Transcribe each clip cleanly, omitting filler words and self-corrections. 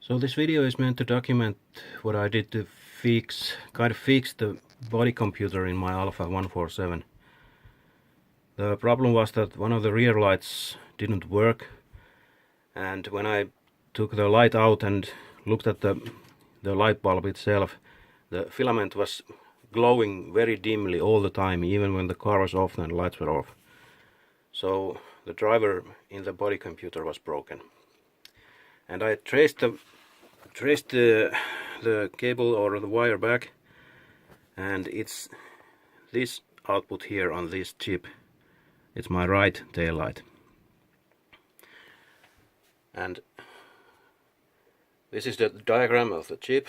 So this video is meant to document what I did to fix the body computer in my Alfa 147. The problem was that one of the rear lights didn't work, and when I took the light out and looked at the light bulb itself, the filament was glowing very dimly all the time, even when the car was off and the lights were off. So the driver in the body computer was broken. And I traced the cable or the wire back, and it's this output here on this chip. It's my right tail light. And this is the diagram of the chip.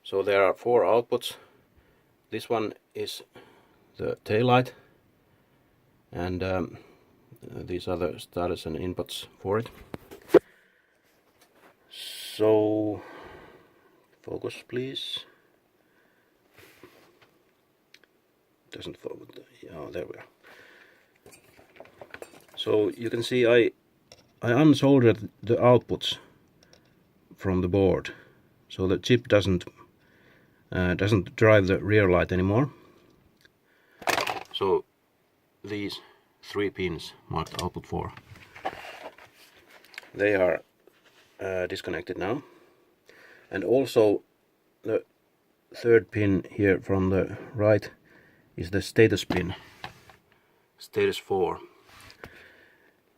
So there are 4 outputs. This one is the tail light, and these are the starters and inputs for it. So, focus please. Doesn't focus. Oh, there we are. So you can see I unsoldered the outputs from the board, so the chip doesn't drive the rear light anymore. So these 3 pins marked output 4, they are disconnected now, and also the 3rd pin here from the right is the status pin, status 4.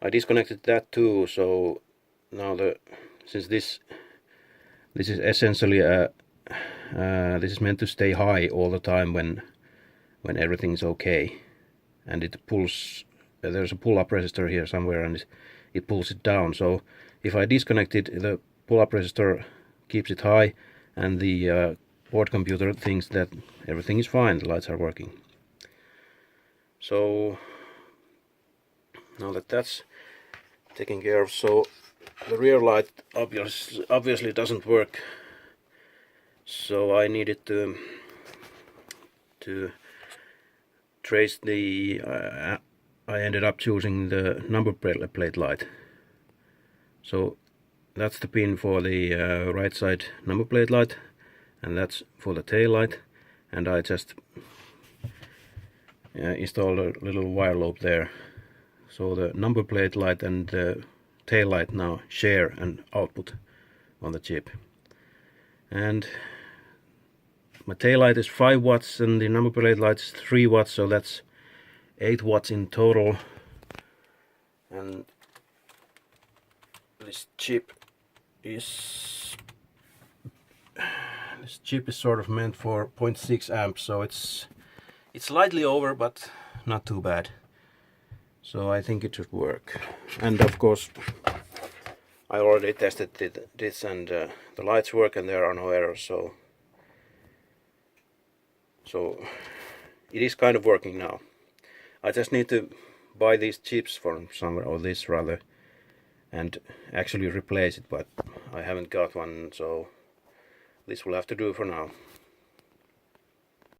I disconnected that too, so now since this is essentially this is meant to stay high all the time when everything's okay, and it pulls. There's a pull-up resistor here somewhere, and it pulls it down. So if I disconnect it, the pull-up resistor keeps it high, and the board computer thinks that everything is fine, the lights are working. So now that that's taken care of, so the rear light obviously doesn't work. So I needed to trace the. I ended up choosing the number plate light. So that's the pin for the right side number plate light, and that's for the tail light. And I just installed a little wire loop there. So the number plate light and the tail light now share an output on the chip. And my tail light is 5 watts and the number plate light is 3 watts, so that's 8 watts in total. And this chip is sort of meant for 0.6 amps, so it's slightly over, but not too bad. So I think it should work. And of course I already tested this, and the lights work and there are no errors, so it is kind of working now. I just need to buy these chips from somewhere, or this rather, and actually replace it, but I haven't got one, so this will have to do for now.